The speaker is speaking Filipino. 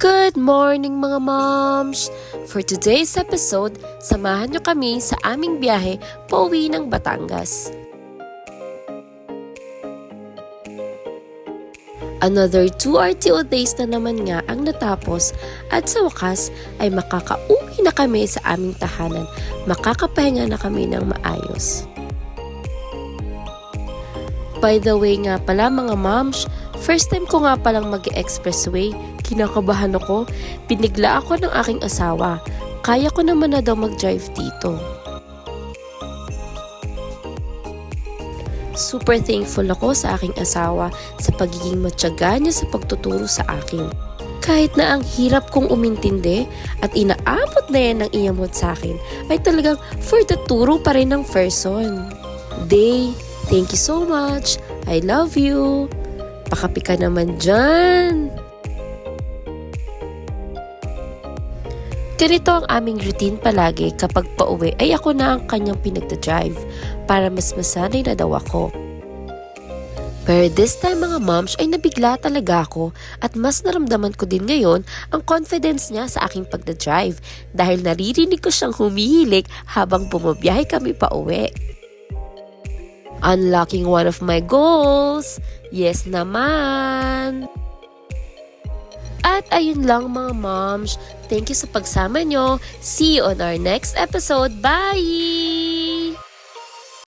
Good morning mga moms! For today's episode, samahan nyo kami sa aming biyahe pauwi ng Batangas. Another 2 RTO days na naman nga ang natapos at sa wakas ay makakauwi na kami sa aming tahanan. Makakapahinga na kami ng maayos. By the way nga pala mga moms, first time ko nga palang mag-expressway. Kinakabahan ako, pinigla ako ng aking asawa. Kaya ko naman na daw mag-drive dito. Super thankful ako sa aking asawa sa pagiging matyaga niya sa pagtuturo sa akin. Kahit na ang hirap kong umintindi at inaabot na yan ng iyamot sa akin, ay talagang for the turo pa rin ng person. Day, thank you so much. I love you. Pakapi ka naman dyan. Ganito ang aming routine palagi kapag pauwi ay ako na ang kanyang pinagdadrive para mas masanay na daw ako. Pero this time mga moms ay nabigla talaga ako at mas naramdaman ko din ngayon ang confidence niya sa aking pagdadrive dahil naririnig ko siyang humihilik habang bumabiyahe kami pauwi. Unlocking one of my goals! Yes naman! At ayun lang mga moms, thank you sa pagsama nyo. See you on our next episode. Bye!